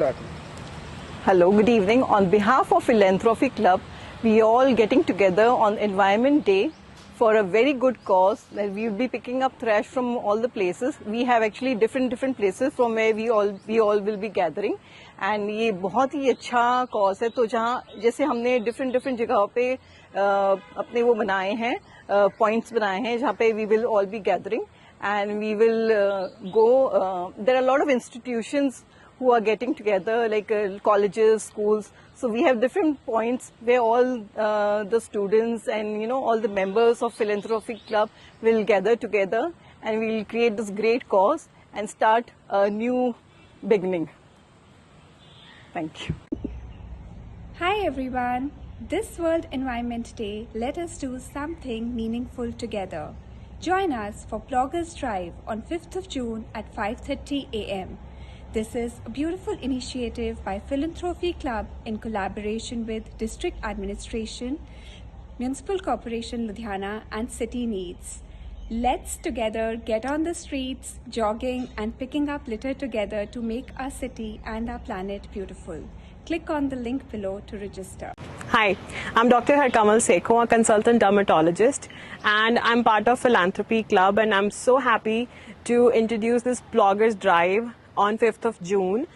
Start. Hello, good evening. On behalf of Philanthropy Club, we are all getting together on Environment Day for a very good cause. That we will be picking up trash from all the places. We have actually different places from where we all will be gathering. And ये बहुत ही अच्छा cause है. तो जहाँ जैसे हमने different जगहों पे अपने वो बनाए हैं points बनाए हैं जहाँ पे we will all be gathering and we will go. There are a lot of institutions who are getting together, like colleges, schools. So we have different points where all the students and all the members of Philanthropic Club will gather together, and we'll create this great cause and start a new beginning. Thank you. Hi everyone. This World Environment Day, let us do something meaningful together. Join us for Bloggers Drive on 5th of June at 5:30 a.m. This is a beautiful initiative by Philanthropy Club in collaboration with District Administration, Municipal Corporation Ludhiana and City Needs. Let's together get on the streets, jogging and picking up litter together to make our city and our planet beautiful. Click on the link below to register. Hi, I'm Dr. Harkamal Sekho, a consultant dermatologist, and I'm part of Philanthropy Club, and I'm so happy to introduce this Bloggers Drive on 5th of June.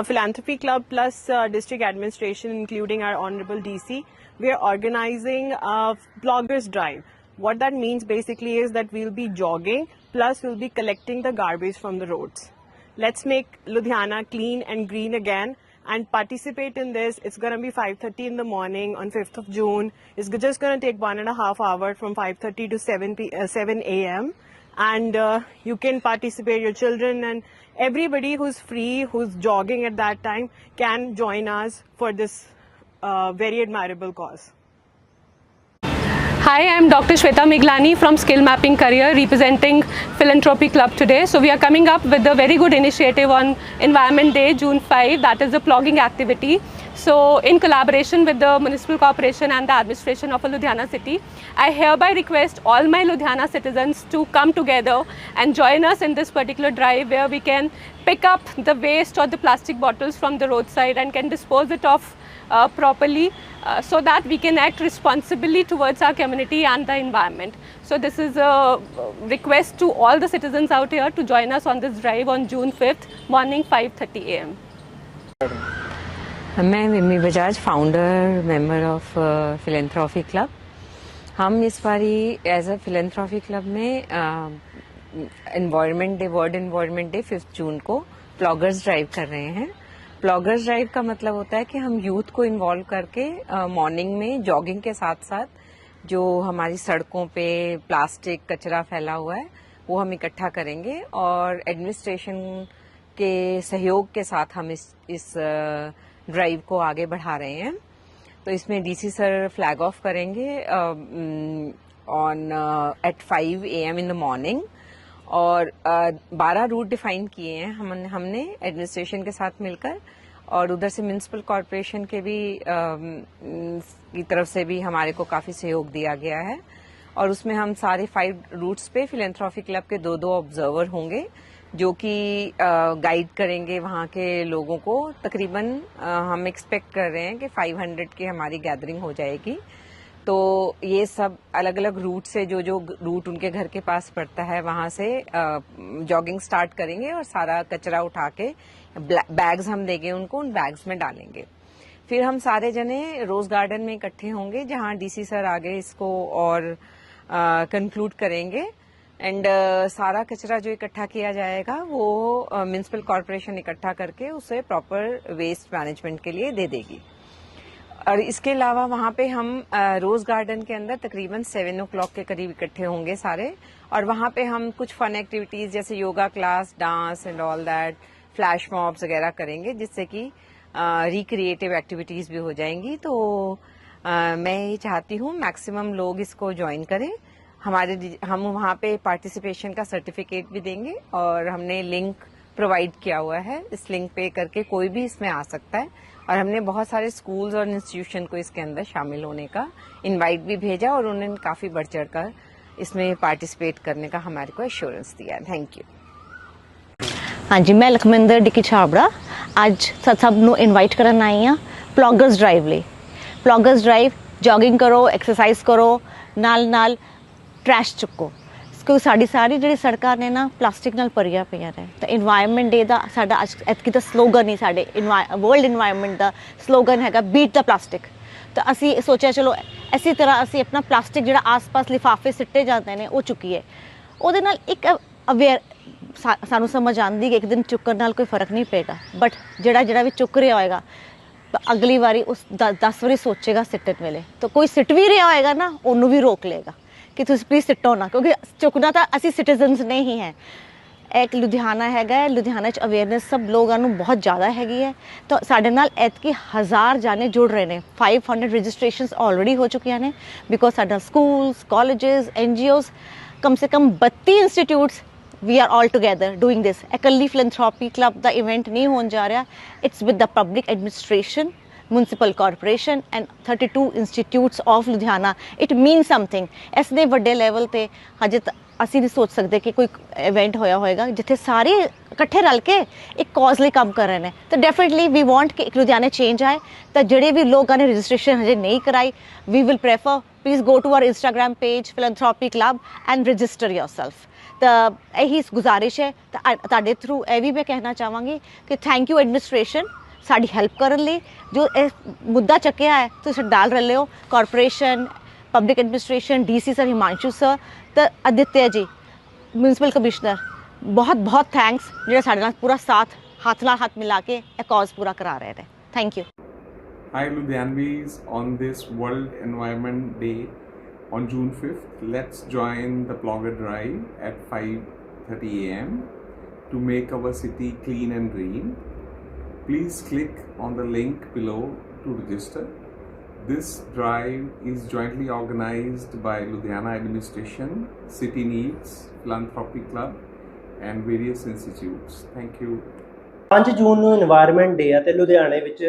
Philanthropy Club plus District Administration, including our Honorable DC, we are organizing a Bloggers Drive. What that means basically is that we'll be jogging, plus we'll be collecting the garbage from the roads. Let's make Ludhiana clean and green again and participate in this. It's going to be 5:30 in the morning on 5th of June. It's just going to take 1.5 hours from 5:30 to 7 a.m. And you can participate, your children and everybody who's free, who's jogging at that time can join us for this very admirable cause. Hi, I'm Dr. Shweta Miglani from Skill Mapping Career, representing Philanthropy Club today. So we are coming up with a very good initiative on Environment Day, June 5. That is a plogging activity. So in collaboration with the Municipal Corporation and the administration of Ludhiana City, I hereby request all my Ludhiana citizens to come together and join us in this particular drive where we can pick up the waste or the plastic bottles from the roadside and can dispose it off properly so that we can act responsibly towards our community and the environment. So this is a request to all the citizens out here to join us on this drive on June 5th, morning 5:30 a.m. मैं Vimi Bajaj, founder member of philanthropy club. हम इस बारी as a philanthropy club में environment day, world environment day 5 June को ploggers drive कर रहे हैं. प्लॉगर्स drive का मतलब होता है कि हम यूथ को इन्वॉल्व करके मॉर्निंग में जॉगिंग के साथ साथ जो हमारी सड़कों पे प्लास्टिक कचरा फैला हुआ है वो हम इकट्ठा करेंगे और एडमिनिस्ट्रेशन के सहयोग के साथ हम इस ड्राइव को आगे बढ़ा रहे हैं. तो इसमें डीसी सर फ्लैग ऑफ करेंगे on at 5 AM in the morning और 12 रूट डिफाइन किए हैं हमने एडमिनिस्ट्रेशन के साथ मिलकर, और उधर से म्युनिसिपल कॉरपोरेशन के भी की तरफ से भी हमारे को काफी सहयोग दिया गया है. और उसमें हम सारे 5 रूट्स पे फिलेंथ्रॉफी क्लब के 2 ऑब्जर्वर होंगे जो कि गाइड करेंगे वहाँ के लोगों को. तकरीबन हम एक्सपेक्ट कर रहे हैं कि 500 की हमारी गैदरिंग हो जाएगी. तो ये सब अलग अलग रूट से जो रूट उनके घर के पास पड़ता है वहां से जॉगिंग स्टार्ट करेंगे और सारा कचरा उठा के बैग्स हम देंगे उनको, उन बैग्स में डालेंगे. फिर हम सारे जने रोज गार्डन में इकट्ठे होंगे जहां डीसी सर आगे इसको और कंक्लूड करेंगे. एंड सारा कचरा जो इकट्ठा किया जाएगा वो म्युनिसिपल कॉरपोरेशन इकट्ठा करके उसे प्रॉपर वेस्ट मैनेजमेंट के लिए दे देगी. और इसके अलावा वहां पे हम रोज गार्डन के अंदर तकरीबन 7 o'clock के करीब इकट्ठे होंगे सारे, और वहां पे हम कुछ फन एक्टिविटीज जैसे yoga class, dance and all that, flash mobs वगैरह करेंगे जिससे कि रिक्रिएटिव एक्टिविटीज भी हो जाएंगी. तो मैं ये चाहती हूँ मैक्सिमम लोग इसको ज्वाइन करें. हम वहाँ पे पार्टिसिपेशन का सर्टिफिकेट भी देंगे और हमने लिंक प्रोवाइड किया हुआ है. इस लिंक पे करके कोई भी इसमें आ सकता है, और हमने बहुत सारे स्कूल्स और इंस्टीट्यूशन को इसके अंदर शामिल होने का इनवाइट भी भेजा और उन्होंने काफी बढ़ चढ़ कर इसमें पार्टिसिपेट करने का हमारे को एश्योरेंस दिया. Thank you. हाँ जी, मैं लखमिंदर डिकी छाबड़ा. ਅੱਜ ਸਭ ਨੂੰ ਇਨਵਾਈਟ ਕਰਨ ਆਈ ਹਾਂ ਪਲੌਗਰਸ ਡਰਾਈਵ ਲਈ। ਪਲੌਗਰਸ ਡਰਾਈਵ ਜੋਗਿੰਗ ਕਰੋ, ਐਕਸਰਸਾਈਜ਼ ਕਰੋ, ਨਾਲ ਟਰੈਸ਼ ਚੁੱਕੋ, ਕਿਉਂਕਿ ਸਾਡੀ ਸਾਰੀ ਜਿਹੜੀ ਸੜਕਾਂ ਨੇ ਨਾ ਪਲਾਸਟਿਕ ਨਾਲ ਭਰੀਆਂ ਪਈਆਂ ਨੇ। ਤਾਂ ਇਨਵਾਇਰਨਮੈਂਟ ਡੇ ਦਾ ਸਾਡਾ ਅੱਜ ਐਤਕੀ ਦਾ ਸਲੋਗਨ ਹੀ ਸਾਡੇ ਵਰਲਡ ਇਨਵਾਇਰਨਮੈਂਟ ਦਾ ਸਲੋਗਨ ਹੈਗਾ ਬੀਟ ਦਾ ਪਲਾਸਟਿਕ। ਤਾਂ ਅਸੀਂ ਸੋਚਿਆ ਚਲੋ ਇਸੇ ਤਰ੍ਹਾਂ ਅਸੀਂ ਆਪਣਾ ਪਲਾਸਟਿਕ ਜਿਹੜਾ ਆਸ-ਪਾਸ ਲਿਫਾਫੇ ਸਿੱਟੇ ਜਾਂਦੇ ਨੇ ਉਹ ਚੁੱਕੀਏ। ਉਹਦੇ ਨਾਲ ਇੱਕ ਅਵੇਅਰ ਸਾਨੂੰ ਸਮਝ ਆਉਂਦੀ ਕਿ ਇੱਕ ਦਿਨ ਚੁੱਕਣ ਨਾਲ ਕੋਈ ਫਰਕ ਨਹੀਂ ਪਏਗਾ, ਬਟ ਜਿਹੜਾ ਵੀ ਚੁੱਕ ਰਿਹਾ ਹੋਏਗਾ ਅਗਲੀ ਵਾਰੀ ਉਸ 10 ਵਾਰੀ ਸੋਚੇਗਾ ਸਿੱਟਣ ਵੇਲੇ। ਤਾਂ ਕੋਈ ਸਿੱਟ ਵੀ ਰਿਹਾ ਹੋਏਗਾ ਨਾ ਉਹਨੂੰ ਵੀ ਰੋਕ ਲਏਗਾ ਕਿ ਤੁਸੀਂ ਪਲੀਜ਼ ਸਿੱਟੋ ਨਾ, ਕਿਉਂਕਿ ਚੁੱਕਣਾ ਤਾਂ ਅਸੀਂ ਸਿਟੀਜ਼ਨਸ ਨੇ ਹੀ ਹੈ। ਇੱਕ ਲੁਧਿਆਣਾ ਹੈਗਾ, ਲੁਧਿਆਣਾ 'ਚ ਅਵੇਅਰਨੈਸ ਸਭ ਲੋਕਾਂ ਨੂੰ ਬਹੁਤ ਜ਼ਿਆਦਾ ਹੈਗੀ ਹੈ। ਤਾਂ ਸਾਡੇ ਨਾਲ ਐਤਕੀ 1000 ਜਾਣੇ ਜੁੜ ਰਹੇ ਨੇ। 500 ਰਜਿਸਟ੍ਰੇਸ਼ਨਸ ਆਲਰੇਡੀ ਹੋ ਚੁੱਕੀਆਂ ਨੇ, ਬਿਕੋਜ਼ ਸਾਡਾ ਸਕੂਲਸ, ਕਾਲਜਸ, NGOs, ਕਮ ਸੇ ਕਮ 32 institutes we are all together doing this। ਇਕੱਲੀ ਫਿਲੈਂਥਰੋਪੀ ਕਲੱਬ ਦਾ ਇਵੈਂਟ ਨਹੀਂ ਹੋਣ ਜਾ ਰਿਹਾ, it's with the public administration, municipal corporation and 32 institutes of Ludhiana। it means something। ਇਸ ਦੇ ਵੱਡੇ ਲੈਵਲ ਤੇ ਹਜੇ ਅਸੀਂ ਨਹੀਂ ਸੋਚ ਸਕਦੇ ਕਿ ਕੋਈ ਇਵੈਂਟ ਹੋਇਆ ਹੋਏਗਾ ਜਿੱਥੇ ਸਾਰੇ ਇਕੱਠੇ ਰਲ ਕੇ ਇੱਕ ਕਾਜ਼ ਲਈ ਕੰਮ ਕਰ ਰਹੇ ਨੇ। ਤਾਂ ਡੈਫੀਨਿਟਲੀ ਵੀ ਵਾਂਟ ਕਿ ਇੱਕ ਲੁਧਿਆਣੇ ਚੇਂਜ ਆਏ। ਤਾਂ ਜਿਹੜੇ ਵੀ ਲੋਕਾਂ ਨੇ ਰਜਿਸਟ੍ਰੇਸ਼ਨ ਹਜੇ ਨਹੀਂ ਕਰਾਈ, we will prefer please go to our Instagram page philanthropy club and register yourself। ਤਾਂ ਇਹੀ ਗੁਜ਼ਾਰਿਸ਼ ਹੈ। ਤਾਂ ਤੁਹਾਡੇ ਥਰੂ ਇਹ ਵੀ ਮੈਂ ਕਹਿਣਾ ਚਾਹਾਂਗੀ ਕਿ ਥੈਂਕ ਯੂ ਐਡਮਿਨਿਸਟ੍ਰੇਸ਼ਨ ਸਾਡੀ ਹੈਲਪ ਕਰਨ ਲਈ, ਜੋ ਇਹ ਮੁੱਦਾ ਚੱਕਿਆ ਹੈ ਤੁਸੀਂ ਨਾਲ ਰਲੇ ਹੋ। Corporation, public administration, DC sir, Himanshu sir, ਤਾਂ ਅਦਿੱਤਿਆ ਜੀ ਮਿਊਨਿਸਪਲ ਕਮਿਸ਼ਨਰ, ਬਹੁਤ ਥੈਂਕਸ ਜਿਹੜਾ ਸਾਡੇ ਨਾਲ ਪੂਰਾ ਸਾਥ ਹੱਥ ਨਾਲ ਹੱਥ ਮਿਲਾ ਕੇ ਇਹ ਕਾਜ਼ ਪੂਰਾ ਕਰਾ ਰਹੇ ਨੇ। Thank you. Hi Ludhianvis, on this World Environment Day on June 5th, let's join the Plogger Drive at 5:30 AM to make our city clean and green. Please click on the link below to register. This drive is jointly organized by Ludhiana Administration, City Needs, Philanthropy Club and various institutes. Thank you. 5 ਜੂਨ ਨੂੰ environment ਡੇ ਆ ਤੇ ਲੁਧਿਆਣੇ ਵਿੱਚ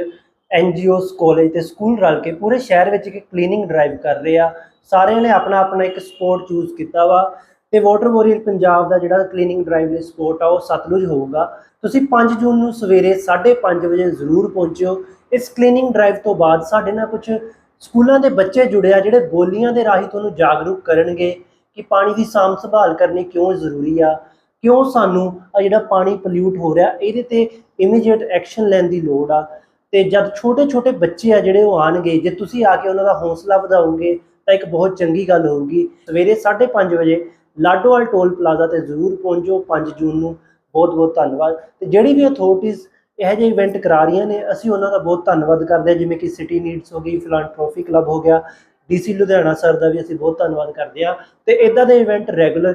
NGOs, college ਤੇ school ਰਲ ਕੇ ਪੂਰੇ ਸ਼ਹਿਰ ਵਿੱਚ ਇੱਕ ਕਲੀਨਿੰਗ ਡਰਾਈਵ ਕਰ ਰਹੇ ਆ। ਸਾਰਿਆਂ ਨੇ ਆਪਣਾ ਇੱਕ ਸਪੋਰਟ ਚੂਜ਼ ਕੀਤਾ ਵਾ ਤੇ ਵਾਟਰ ਵਾਰੀਅਰ ਪੰਜਾਬ ਦਾ ਜਿਹੜਾ ਕਲੀਨਿੰਗ ਡਰਾਈਵ ਲਈ ਸਪੋਰਟ ਆ ਉਹ ਸਤਲੁਜ ਹੋਊਗਾ। ਤੁਸੀਂ 5 ਜੂਨ ਨੂੰ ਸਵੇਰੇ 5:30 ਵਜੇ ਜ਼ਰੂਰ ਪਹੁੰਚਿਓ। ਇਸ ਕਲੀਨਿੰਗ ਡਰਾਈਵ ਤੋਂ ਬਾਅਦ ਸਾਡੇ ਨਾਲ ਕੁਝ ਸਕੂਲਾਂ ਦੇ ਬੱਚੇ ਜੁੜੇ ਆ ਜਿਹੜੇ ਬੋਲੀਆਂ ਦੇ ਰਾਹੀਂ ਤੁਹਾਨੂੰ ਜਾਗਰੂਕ ਕਰਨਗੇ ਕਿ ਪਾਣੀ ਦੀ ਸਾਂਭ ਸੰਭਾਲ ਕਰਨੀ ਕਿਉਂ ਜ਼ਰੂਰੀ ਆ, ਕਿਉਂ ਸਾਨੂੰ ਆ ਜਿਹੜਾ ਪਾਣੀ ਪੋਲਿਊਟ ਹੋ ਰਿਹਾ ਇਹਦੇ ਤੇ ਇਮੀਡੀਏਟ ਐਕਸ਼ਨ ਲੈਣ ਦੀ ਲੋੜ ਆ। ਤੇ ਜਦ ਛੋਟੇ ਬੱਚੇ ਆ ਜਿਹੜੇ ਉਹ ਆਣਗੇ, ਜੇ ਤੁਸੀਂ ਆ ਕੇ ਉਹਨਾਂ ਦਾ ਹੌਸਲਾ ਵਧਾਓਗੇ ਤਾਂ ਇੱਕ ਬਹੁਤ ਚੰਗੀ ਗੱਲ ਹੋਊਗੀ। ਸਵੇਰੇ 5:30 ਵਜੇ ਲਾਡੋਵਾਲ ਟੋਲ ਪਲਾਜ਼ਾ ਤੇ ਜ਼ਰੂਰ ਪਹੁੰਚੋ 5 ਜੂਨ ਨੂੰ। ਬਹੁਤ ਧੰਨਵਾਦ। ਤੇ ਜਿਹੜੀ ਵੀ ਅਥਾਰਟੀਜ਼ ਇਹੋ ਜਿਹੇ ਇਵੈਂਟ ਕਰਾ ਰਹੀਆਂ ਨੇ ਅਸੀਂ ਉਹਨਾਂ ਦਾ ਬਹੁਤ ਧੰਨਵਾਦ ਕਰਦੇ ਹਾਂ, ਜਿਵੇਂ ਕਿ ਸਿਟੀ ਨੀਡਸ ਹੋ ਗਈ, ਫਿਲਾਂਥਰੋਪੀ ਕਲੱਬ ਹੋ ਗਿਆ, DC ਲੁਧਿਆਣਾ ਸਰ ਦਾ ਵੀ ਅਸੀਂ ਬਹੁਤ ਧੰਨਵਾਦ ਕਰਦੇ ਹਾਂ। ਤੇ ਇਦਾਂ ਦੇ ਇਵੈਂਟ ਰੈਗੂਲਰ